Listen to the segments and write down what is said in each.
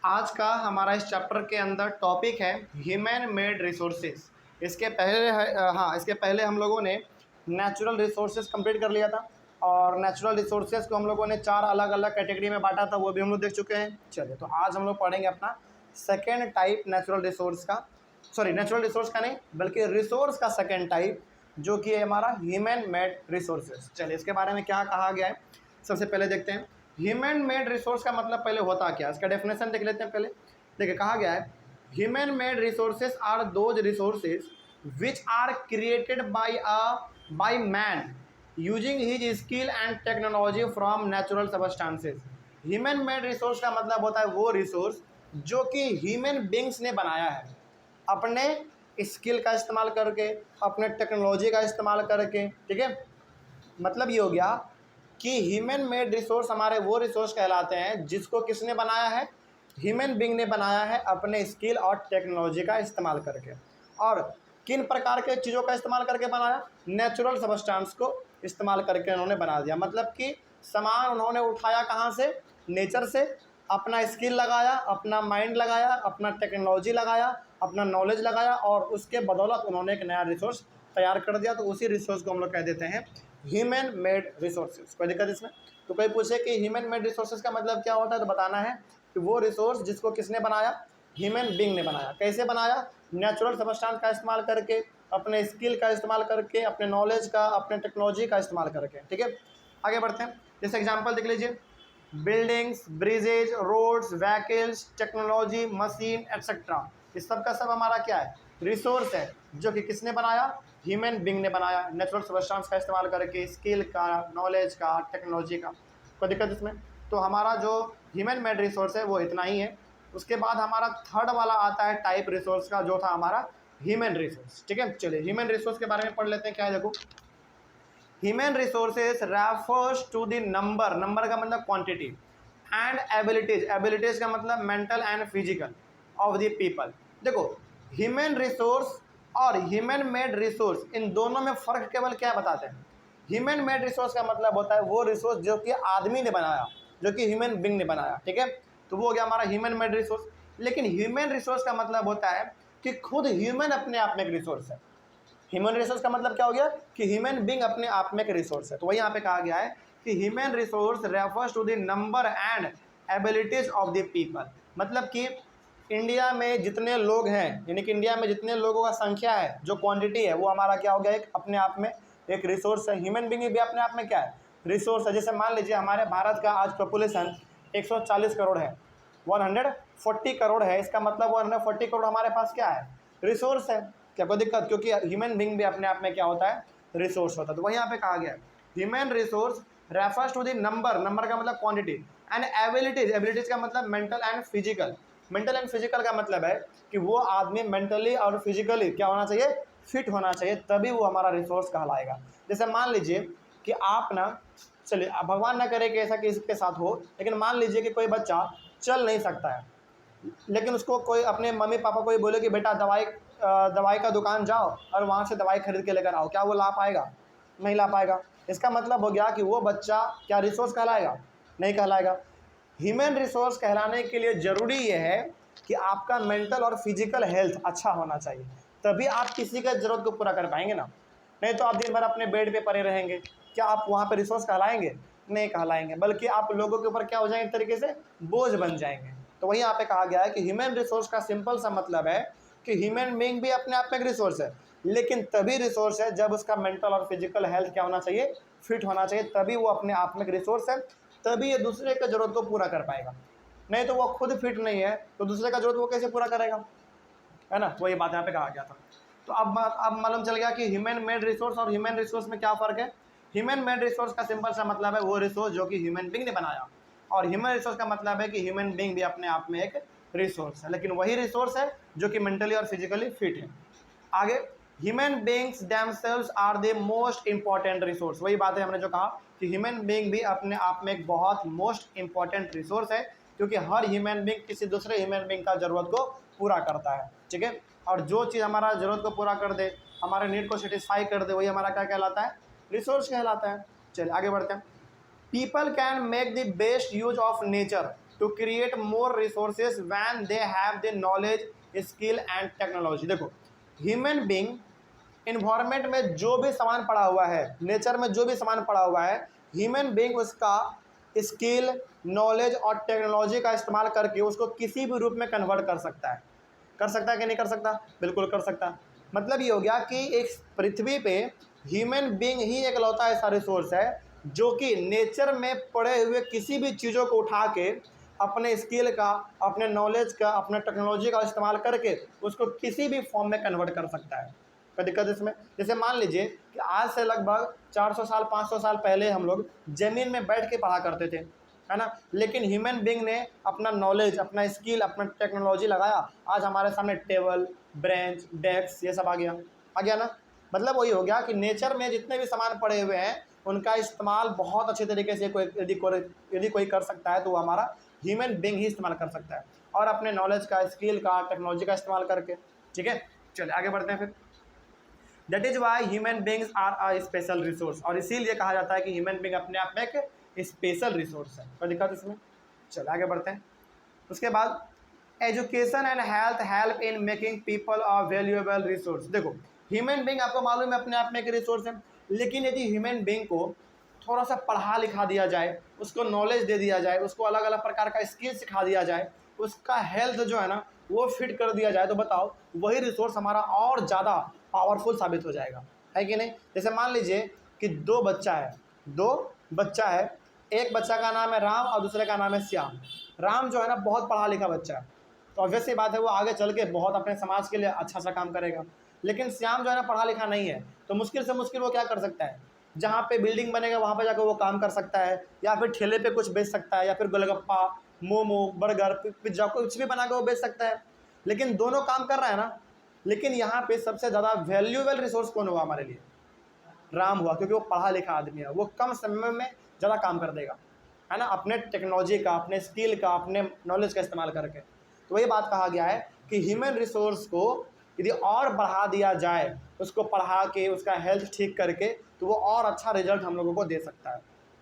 आज का हमारा इस चैप्टर के अंदर टॉपिक है ह्यूमन मेड रिसोर्सेज। इसके पहले हम लोगों ने नेचुरल रिसोर्सेज कंप्लीट कर लिया था और नेचुरल रिसोर्सेज को हम लोगों ने 4 अलग अलग कैटेगरी में बांटा था, वो भी हम लोग देख चुके हैं। चलिए, तो आज हम लोग पढ़ेंगे अपना सेकेंड टाइप नेचुरल रिसोर्स का, नेचुरल रिसोर्स का नहीं बल्कि रिसोर्स का सेकेंड टाइप, जो कि है हमारा ह्यूमन मेड रिसोर्सेज। चलिए, इसके बारे में क्या कहा गया है सबसे पहले देखते हैं। ह्यूमन मेड रिसोर्स का मतलब पहले होता क्या, इसका डेफिनेशन देख लेते हैं पहले। देखिए, कहा गया है human made resources are those resources which are created by man using his skill and technology from natural substances. Human made resource का मतलब होता है वो रिसोर्स जो कि ह्यूमन बींग्स ने बनाया है अपने स्किल का इस्तेमाल करके, अपने टेक्नोलॉजी का इस्तेमाल करके। ठीक है, मतलब ये हो गया कि ह्यूमन मेड रिसोर्स हमारे वो रिसोर्स कहलाते हैं जिसको किसने बनाया है, ह्यूमन बींग ने बनाया है अपने स्किल और टेक्नोलॉजी का इस्तेमाल करके। और किन प्रकार के चीज़ों का इस्तेमाल करके बनाया, नेचुरल सबस्टेंस को इस्तेमाल करके उन्होंने बना दिया। मतलब कि सामान उन्होंने उठाया कहाँ से, नेचर से, अपना स्किल लगाया, अपना माइंड लगाया, अपना टेक्नोलॉजी लगाया, अपना नॉलेज लगाया और उसके बदौलत उन्होंने एक नया रिसोर्स तैयार कर दिया। तो उसी रिसोर्स को हम लोग कह देते हैं ह्यूमन मेड रिसोर्सेज। कोई दिक्कत इसमें? तो कोई पूछे कि ह्यूमन मेड रिसोर्सेज का मतलब क्या होता है, तो बताना है कि वो रिसोर्स जिसको किसने बनाया, ह्यूमन बींग ने बनाया। कैसे बनाया? नेचुरल सबस्टेंस का इस्तेमाल करके, अपने स्किल का इस्तेमाल करके, अपने नॉलेज का, अपने टेक्नोलॉजी का इस्तेमाल करके। ठीक है, आगे बढ़ते हैं। जैसे एग्जाम्पल देख लीजिए, buildings, bridges, roads, vehicles, technology, machine etcetera, इस सब का सब हमारा क्या है, रिसोर्स है, जो कि किसने बनाया, ह्यूमन बींग ने बनाया, नेचुरल सबस्टेंस का इस्तेमाल करके, स्किल का, नॉलेज का, टेक्नोलॉजी का। कोई दिक्कत इसमें? तो हमारा जो ह्यूमन मेड रिसोर्स है वो इतना ही है। उसके बाद हमारा थर्ड वाला आता है टाइप रिसोर्स का, जो था हमारा ह्यूमन रिसोर्स। ठीक है, चलिए ह्यूमन रिसोर्स के बारे में पढ़ लेते हैं। क्या है, देखो, human resources refers to the number, number का मतलब क्वांटिटी, एंड एबिलिटीज, एबिलिटीज का मतलब mental and physical of the people. देखो, ह्यूमन रिसोर्स और ह्यूमन मेड रिसोर्स, इन दोनों में फ़र्क केवल क्या बताते हैं। ह्यूमन मेड रिसोर्स का मतलब होता है वो रिसोर्स जो कि आदमी ने बनाया, जो कि ह्यूमन बींग ने बनाया। ठीक है, तो वो हो गया हमारा ह्यूमन मेड रिसोर्स। लेकिन ह्यूमन रिसोर्स का मतलब होता है कि खुद ह्यूमन अपने आप में एक रिसोर्स है। ह्यूमन रिसोर्स का मतलब क्या हो गया कि ह्यूमन बींग अपने आप में एक रिसोर्स है। तो वही यहाँ पे कहा गया है कि human resource refers to the number and abilities of the people. मतलब कि इंडिया में जितने लोग हैं, यानी कि इंडिया में जितने लोगों का संख्या है, जो क्वांटिटी है, वो हमारा क्या हो गया, एक अपने आप में एक रिसोर्स है। ह्यूमन बींग भी अपने आप में क्या है, रिसोर्स है। जैसे मान लीजिए हमारे भारत का आज पॉपुलेशन 140 करोड़ है, 140 करोड़ है। इसका मतलब 140 करोड़ हमारे पास क्या है, रिसोर्स है। क्या कोई दिक्कत? क्योंकि ह्यूमन बींग भी अपने आप में क्या होता है, रिसोर्स होता है। तो वही यहाँ पे कहा गया है human resource refers to the number, number का मतलब क्वांटिटी, एंड एबिलिटीज, एबिलिटीज का मतलब mental and physical. Mental and physical का मतलब है कि वो आदमी मेंटली और फिजिकली क्या होना चाहिए, फिट होना चाहिए, तभी वो हमारा रिसोर्स कहलाएगा। जैसे मान लीजिए कि आप ना, चलिए भगवान ना करे कि ऐसा किसी के साथ हो, लेकिन मान लीजिए कि कोई बच्चा चल नहीं सकता है, लेकिन उसको कोई अपने मम्मी पापा को ही बोले कि बेटा दवाई का दुकान जाओ और वहाँ से दवाई खरीद के लेकर आओ, क्या वो ला पाएगा? नहीं ला पाएगा। इसका मतलब हो गया कि वो बच्चा क्या रिसोर्स कहलाएगा? नहीं कहलाएगा। ह्यूमन रिसोर्स कहलाने के लिए ज़रूरी ये है कि आपका मेंटल और फिजिकल हेल्थ अच्छा होना चाहिए, तभी आप किसी का ज़रूरत को पूरा कर पाएंगे ना। नहीं तो आप दिन भर अपने बेड पे पड़े रहेंगे, क्या आप वहाँ पे रिसोर्स कहलाएंगे? नहीं कहलाएंगे, बल्कि आप लोगों के ऊपर क्या हो जाएंगे, एक तरीके से बोझ बन जाएंगे। तो वही यहाँ पे कहा गया है कि ह्यूमन रिसोर्स का सिंपल सा मतलब है कि ह्यूमन बीइंग भी अपने आप में एक रिसोर्स है, लेकिन तभी रिसोर्स है जब उसका मेंटल और फिजिकल हेल्थ क्या होना चाहिए, फिट होना चाहिए, तभी वो अपने आप में एक रिसोर्स है, तभी ये दूसरे की ज़रूरत को पूरा कर पाएगा। नहीं तो वो खुद फिट नहीं है तो दूसरे का ज़रूरत वो कैसे पूरा करेगा, है ना। वही बात यहाँ पे कहा गया था। तो अब मालूम चल गया कि ह्यूमन मेड रिसोर्स और ह्यूमन रिसोर्स में क्या फ़र्क है। ह्यूमन मेड रिसोर्स का सिंपल सा मतलब है वो रिसोर्स जो कि ह्यूमन बींग ने बनाया, और ह्यूमन रिसोर्स का मतलब है कि ह्यूमन बींग भी अपने आप में एक रिसोर्स है, लेकिन वही रिसोर्स है जो कि मेंटली और फिजिकली फिट है। आगे, human beings themselves are the most important resource. वही बात है हमने जो कहा कि ह्यूमन बींग भी अपने आप में एक बहुत मोस्ट इंपॉर्टेंट रिसोर्स है, क्योंकि हर ह्यूमन बींग किसी दूसरे ह्यूमन बींग का ज़रूरत को पूरा करता है। ठीक है, और जो चीज़ हमारा ज़रूरत को पूरा कर दे, हमारे नीड को सेटिस्फाई कर दे, वही हमारा क्या कहलाता है, रिसोर्स कहलाता है। चलिए आगे बढ़ते हैं। People can make the best use of nature. To create more resources when they have the knowledge, skill and technology. देखो ह्यूमन बीइंग इन्वायरमेंट में जो भी सामान पड़ा हुआ है, नेचर में जो भी सामान पड़ा हुआ है, ह्यूमन बीइंग उसका स्किल, नॉलेज और टेक्नोलॉजी का इस्तेमाल करके उसको किसी भी रूप में कन्वर्ट कर सकता है। कर सकता है कि नहीं कर सकता? बिल्कुल कर सकता है। मतलब ये हो गया कि एक पृथ्वी पे ह्यूमन बीइंग ही एकलौता ऐसा रिसोर्स है जो कि नेचर में पड़े हुए किसी भी चीज़ों को उठा के अपने स्किल का, अपने नॉलेज का, अपने टेक्नोलॉजी का इस्तेमाल करके उसको किसी भी फॉर्म में कन्वर्ट कर सकता है। कोई दिक्कत इसमें? जैसे मान लीजिए कि आज से लगभग 400 साल 500 साल पहले हम लोग ज़मीन में बैठ के पढ़ा करते थे, है ना, लेकिन ह्यूमन बीइंग ने अपना नॉलेज, अपना स्किल, अपना टेक्नोलॉजी लगाया, आज हमारे सामने टेबल, बेंच, डेस्क ये सब आ गया ना। मतलब वही हो गया कि नेचर में जितने भी सामान पड़े हुए हैं उनका इस्तेमाल बहुत अच्छे तरीके से यदि कोई कर सकता है तो वो हमारा ह्यूमन बीइंग ही इस्तेमाल कर सकता है, और अपने नॉलेज का, स्किल का, टेक्नोलॉजी का इस्तेमाल करके। ठीक है, चलिए आगे बढ़ते हैं फिर। That is why human beings are a special resource, और इसीलिए कहा जाता है कि ह्यूमन बींग अपने आप में एक स्पेशल रिसोर्स है। कोई दिक्कत इसमें? चलिए आगे बढ़ते हैं। उसके बाद education and health help in making people a valuable resource. देखो ह्यूमन बींग आपको मालूम है अपने आप में एक रिसोर्स है, लेकिन यदि ह्यूमन बींग को थोड़ा सा पढ़ा लिखा दिया जाए, उसको नॉलेज दे दिया जाए, उसको अलग अलग प्रकार का स्किल सिखा दिया जाए, उसका हेल्थ जो है ना वो फिट कर दिया जाए, तो बताओ वही रिसोर्स हमारा और ज़्यादा पावरफुल साबित हो जाएगा, है कि नहीं? जैसे मान लीजिए कि दो बच्चा है, एक बच्चा का नाम है राम और दूसरे का नाम है श्याम। राम जो है ना बहुत पढ़ा लिखा बच्चा है, तो ऑब्वियस सी बात है वो आगे चल के बहुत अपने समाज के लिए अच्छा सा काम करेगा। लेकिन श्याम जो है ना पढ़ा लिखा नहीं है, तो मुश्किल से मुश्किल वो क्या कर सकता है, जहाँ पे बिल्डिंग बनेगा वहाँ पे जाकर वो काम कर सकता है, या फिर ठेले पे कुछ बेच सकता है, या फिर गोलगप्पा, मोमो, बर्गर, पिज्जा कुछ भी बना के वो बेच सकता है। लेकिन दोनों काम कर रहा है ना, लेकिन यहाँ पे सबसे ज़्यादा वैल्यूएबल रिसोर्स कौन हुआ हमारे लिए? राम हुआ, क्योंकि वो पढ़ा लिखा आदमी है, वो कम समय में ज़्यादा काम कर देगा, है ना, अपने टेक्नोलॉजी का, अपने स्किल का, अपने नॉलेज का इस्तेमाल करके। तो वही बात कहा गया है कि ह्यूमन रिसोर्स को यदि और बढ़ा दिया जाए, उसको पढ़ा के, उसका हेल्थ ठीक करके, तो वो और अच्छा रिजल्ट हम लोगों को दे सकता है।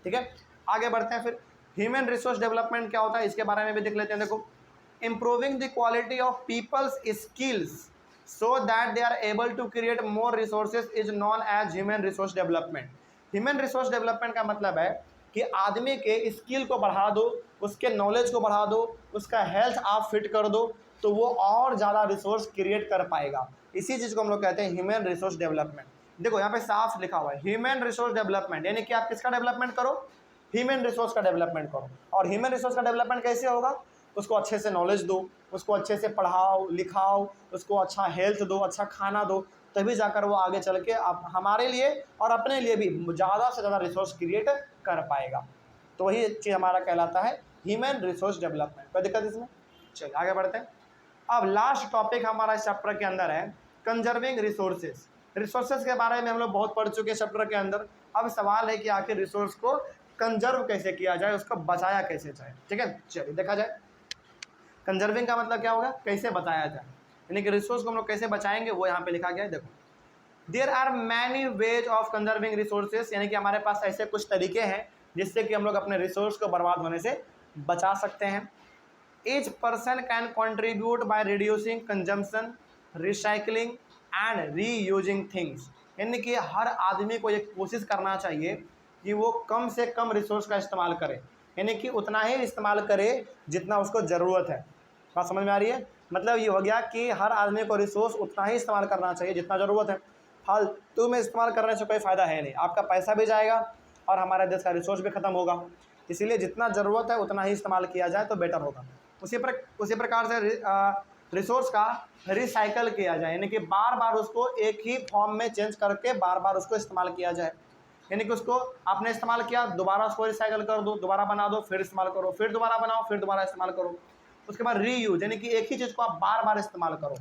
ठीक है, आगे बढ़ते हैं फिर। ह्यूमन रिसोर्स डेवलपमेंट क्या होता है इसके बारे में भी देख लेते हैं। देखो, improving the quality of people's skills so that they are able to create more resources is known as human resource development. Human resource development का मतलब है कि आदमी के स्किल को बढ़ा दो, उसके नॉलेज को बढ़ा दो, उसका हेल्थ आप फिट कर दो, तो वो और ज़्यादा रिसोर्स क्रिएट कर पाएगा। इसी चीज़ को हम लोग कहते हैं ह्यूमन रिसोर्स डेवलपमेंट। देखो यहाँ पे साफ लिखा हुआ है ह्यूमन रिसोर्स डेवलपमेंट, यानी कि आप किसका डेवलपमेंट करो? ह्यूमन रिसोर्स का डेवलपमेंट करो। और ह्यूमन रिसोर्स का डेवलपमेंट कैसे होगा? उसको अच्छे से नॉलेज दो, उसको अच्छे से पढ़ाओ लिखाओ, उसको अच्छा हेल्थ दो, अच्छा खाना दो, तभी जाकर वो आगे चल के आप हमारे लिए और अपने लिए भी ज़्यादा से ज़्यादा रिसोर्स क्रिएट कर पाएगा। तो वही चीज़ हमारा कहलाता है ह्यूमन रिसोर्स डेवलपमेंट। कोई दिक्कत इसमें? चलिए आगे बढ़ते हैं। अब लास्ट टॉपिक हमारा इस चैप्टर के अंदर है कंजर्विंग रिसोर्सेज। रिसोर्सेज के बारे में हम लोग बहुत पढ़ चुके हैं चैप्टर के अंदर। अब सवाल है कि आखिर रिसोर्स को कंजर्व कैसे किया जाए, उसको बचाया कैसे जाए। ठीक है, चलिए देखा जाए। कंजर्विंग का मतलब क्या होगा? कैसे बचाया जाए, यानी कि रिसोर्स को हम लोग कैसे बचाएंगे वो यहाँ पे लिखा गया है। देखो, there are many ways of conserving resources, यानी कि हमारे पास ऐसे कुछ तरीके हैं जिससे कि हम लोग अपने रिसोर्स को बर्बाद होने से बचा सकते हैं। Each person can contribute by reducing consumption, recycling and reusing things, यानी कि हर आदमी को ये कोशिश करना चाहिए कि वो कम से कम रिसोर्स का इस्तेमाल करे, यानी कि उतना ही इस्तेमाल करे जितना उसको ज़रूरत है। बात समझ में आ रही है? मतलब ये हो गया कि हर आदमी को रिसोर्स उतना ही इस्तेमाल करना चाहिए जितना ज़रूरत है। फालतू में इस्तेमाल करने से कोई फ़ायदा है नहीं, आपका पैसा भी जाएगा और हमारे देश का रिसोर्स भी ख़त्म होगा। इसीलिए जितना ज़रूरत है उतना ही इस्तेमाल किया जाए तो बेटर होगा। उसी प्रकार से रिसोर्स का रिसाइकल किया जाए, यानी कि बार बार उसको एक ही फॉर्म में चेंज करके बार बार उसको इस्तेमाल किया जाए, यानी कि उसको आपने इस्तेमाल किया, दोबारा उसको रिसाइकल कर दो, दोबारा बना दो, फिर इस्तेमाल करो, फिर दोबारा बनाओ, फिर दोबारा इस्तेमाल करो। उसके बाद रीयूज, यानी कि एक ही चीज़ को आप बार बार इस्तेमाल करो।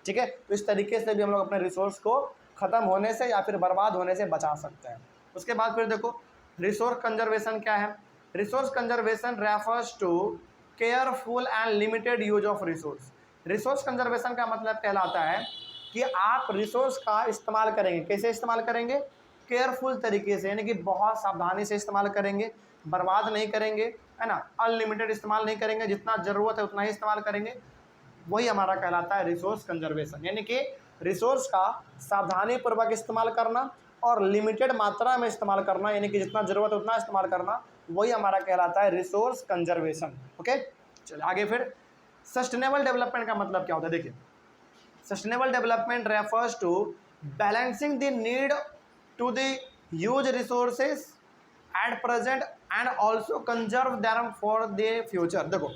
ठीक है, तो इस तरीके से भी हम लोग अपने रिसोर्स को ख़त्म होने से या फिर बर्बाद होने से बचा सकते हैं। उसके बाद फिर देखो, रिसोर्स कंजर्वेशन क्या है? Resource conservation refers to careful and limited use of resource. Resource conservation का मतलब कहलाता है कि आप रिसोर्स का इस्तेमाल करेंगे, कैसे इस्तेमाल करेंगे? केयरफुल तरीके से, यानी कि बहुत सावधानी से इस्तेमाल करेंगे, बर्बाद नहीं करेंगे, है ना, अनलिमिटेड इस्तेमाल नहीं करेंगे, जितना ज़रूरत है उतना ही इस्तेमाल करेंगे, वही हमारा कहलाता है रिसोर्स कंजर्वेशन। यानी कि रिसोर्स का सावधानीपूर्वक इस्तेमाल करना और लिमिटेड मात्रा में इस्तेमाल करना, यानी कि जितना ज़रूरत है उतना इस्तेमाल करना, वही हमारा कहलाता है रिसोर्स कंजर्वेशन। ओके, चलिए आगे फिर सस्टेनेबल डेवलपमेंट का मतलब क्या होता है। देखिए, sustainable development refers to balancing the need to the use resources at present and also conserve them for the future. देखो,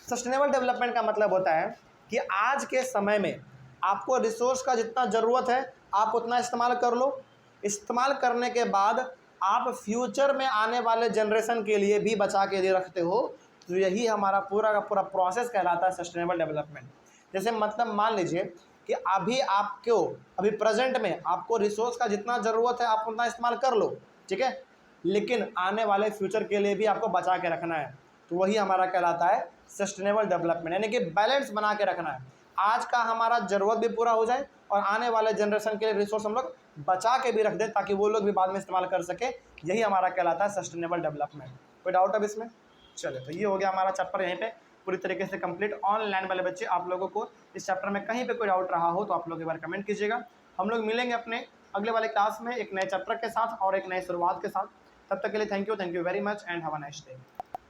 सस्टेनेबल डेवलपमेंट का मतलब होता है कि आज के समय में आपको रिसोर्स का जितना ज़रूरत है आप उतना इस्तेमाल कर लो, इस्तेमाल करने के बाद आप फ्यूचर में आने वाले जनरेशन के लिए भी बचा के दे रखते हो, तो यही हमारा पूरा का पूरा प्रोसेस कहलाता है सस्टेनेबल डेवलपमेंट। जैसे मतलब मान लीजिए कि अभी प्रेजेंट में आपको रिसोर्स का जितना ज़रूरत है आप उतना इस्तेमाल कर लो, ठीक है, लेकिन आने वाले फ्यूचर के लिए भी आपको बचा के रखना है, तो वही हमारा कहलाता है सस्टेनेबल डेवलपमेंट। यानी कि बैलेंस बना के रखना है, आज का हमारा ज़रूरत भी पूरा हो जाए और आने वाले जनरेशन के लिए रिसोर्स हम लोग बचा के भी रख दें ताकि वो लोग भी बाद में इस्तेमाल कर सके, यही हमारा कहलाता है सस्टेनेबल डेवलपमेंट। कोई डाउट अब इसमें? चलिए, तो ये हो गया हमारा चैप्टर यहीं पे पूरी तरीके से कंप्लीट। ऑनलाइन वाले बच्चे, आप लोगों को इस चैप्टर में कहीं पे कोई डाउट रहा हो तो आप लोग एक बार कमेंट कीजिएगा। हम लोग मिलेंगे अपने अगले वाले क्लास में एक नए चैप्टर के साथ और एक नए शुरुआत के साथ। तब तक के लिए thank you very much and have a nice day.